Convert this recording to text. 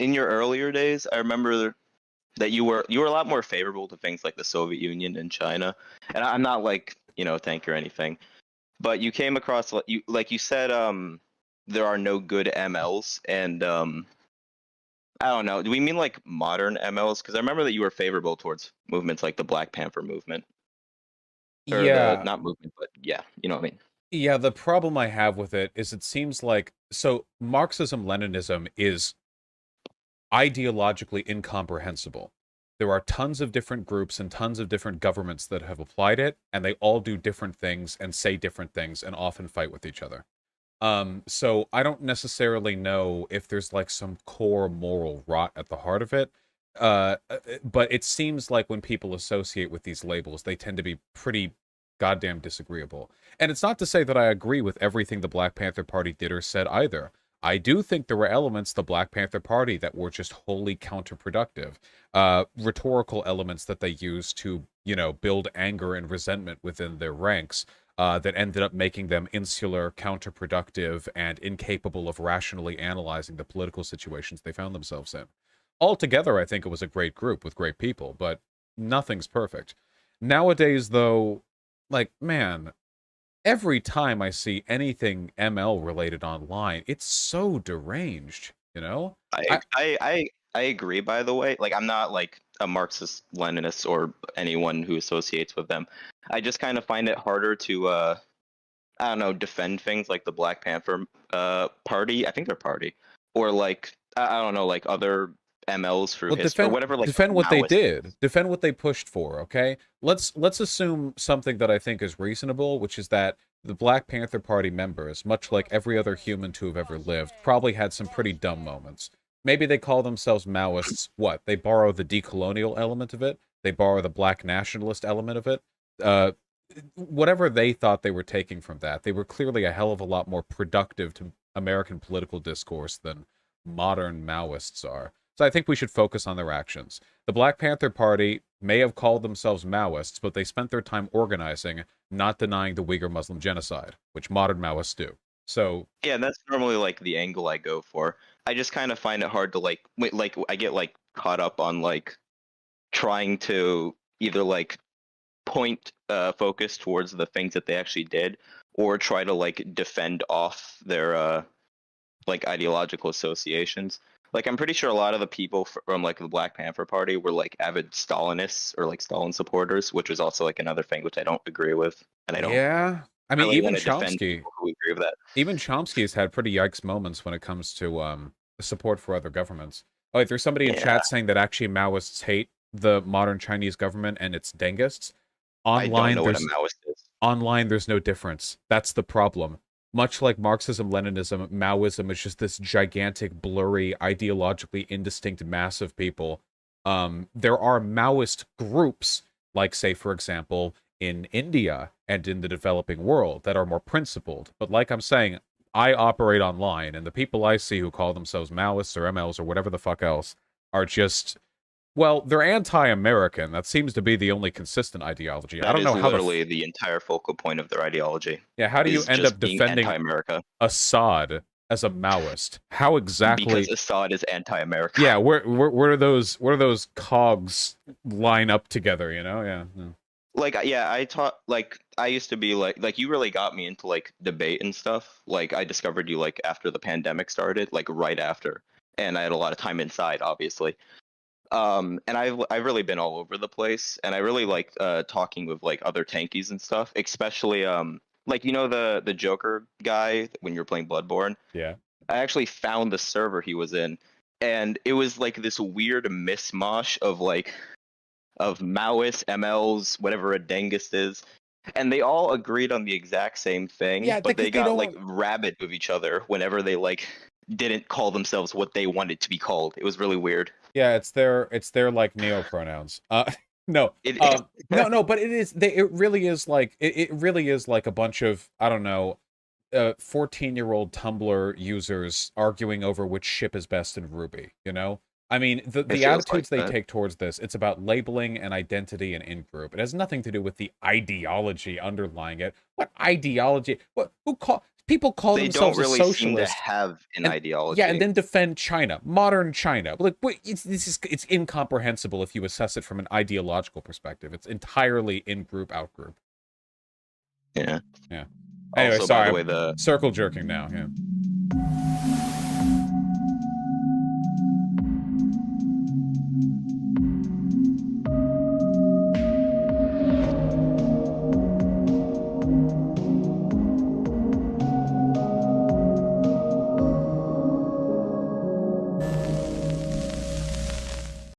in your earlier days, I remember that you were a lot more favorable to things like the Soviet Union and China. And I'm not like, tank or anything, but you came across like you said there are no good MLs, and I don't know. Do we mean like modern MLs? Because I remember that you were favorable towards movements like the Black Panther movement, or the Yeah, not movement, but yeah, you know what I mean. yeah, the problem I have with it is it seems like so Marxism-Leninism is ideologically incomprehensible. There are tons of different groups and tons of different governments that have applied it, and they all do different things and say different things and often fight with each other. So I don't necessarily know if there's like some core moral rot at the heart of it. But it seems like when people associate with these labels, they tend to be pretty goddamn disagreeable. And it's not to say that I agree with everything the Black Panther Party did or said either. I do think there were elements of the Black Panther Party that were just wholly counterproductive. Rhetorical elements that they used to, build anger and resentment within their ranks that ended up making them insular, counterproductive, and incapable of rationally analyzing the political situations they found themselves in. Altogether, I think it was a great group with great people, but nothing's perfect. Nowadays, though, like, man, every time I see anything ML related online, it's so deranged, you know? I I I I I agree. By the way, like I'm not like a Marxist Leninist or anyone who associates with them. I just kind of find it harder to I don't know, defend things like the Black Panther party. I think they're party, or like I don't know, like other MLs through well, history or whatever, like defend what they Maoist. did. Defend what they pushed for, okay? Let's assume something that I think is reasonable, which is that the Black Panther Party members, much like every other human to have ever lived, probably had some pretty dumb moments. Maybe they call themselves Maoists. What? They borrow the decolonial element of it. They borrow the black nationalist element of it. Uh, Whatever they thought they were taking from that, they were clearly a hell of a lot more productive to American political discourse than modern Maoists are. So I think we should focus on their actions. The Black Panther Party may have called themselves Maoists, but they spent their time organizing, not denying the Uyghur Muslim genocide, which modern Maoists do. So, Yeah, that's normally like the angle I go for. I just kind of find it hard to like I get like caught up on like trying to either like point focus towards the things that they actually did, or try to like defend off their like ideological associations. Like I'm pretty sure a lot of the people from like the Black Panther Party were like avid Stalinists or like Stalin supporters, which was also like another thing which I don't agree with, and I don't yeah. I mean, really want to defend people who agree with that. Even Chomsky's had pretty yikes moments when it comes to support for other governments. Oh, wait, there's somebody in Yeah, chat saying that actually Maoists hate the modern Chinese government and its dengists. I don't Online, know what a there's Maoist is. online there's no difference. That's the problem. Much like Marxism, Leninism, Maoism is just this gigantic, blurry, ideologically indistinct mass of people. There are Maoist groups, like, say, for example, in India and in the developing world, that are more principled. But like I'm saying, I operate online, and the people I see who call themselves Maoists or MLs or whatever the fuck else are just, well, they're anti-American. That seems to be the only consistent ideology. I That don't is know how the literally the entire focal point of their ideology, yeah, how do you is end up just being defending anti-America, Assad as a Maoist? How because exactly? Assad is anti-America. Yeah, where do those cogs line up together? Yeah. Yeah. Like yeah, I taught like I used to be like you really got me into like debate and stuff. Like I discovered you like after the pandemic started, like right after, and I had a lot of time inside, obviously. And I've really been all over the place, and I really like talking with like other tankies and stuff, especially like the Joker guy when you're playing Bloodborne. Yeah. I actually found the server he was in, and it was like this weird mishmash of Maoists, MLs, whatever a Dengist is, and they all agreed on the exact same thing, Yeah, but they they got like don't. rabid with each other whenever they like didn't call themselves what they wanted to be called. It was really weird. Yeah, it's their like neo pronouns. No, It no, but it really is like it really is like a bunch of, I don't know, 14-year-old Tumblr users arguing over which ship is best in Ruby, you know? I mean, it the feels like attitudes they that. take towards this, it's about labeling and identity and in-group. It has nothing to do with the ideology underlying it. What ideology? What who call people call they themselves don't really a seem to socialist. have an ideology. Yeah, and then defend China, modern China. Like, it's incomprehensible if you assess it from an ideological perspective. It's entirely in group, out group. Yeah. Yeah. Anyway, Also, sorry, by the way, circle jerking now. Yeah.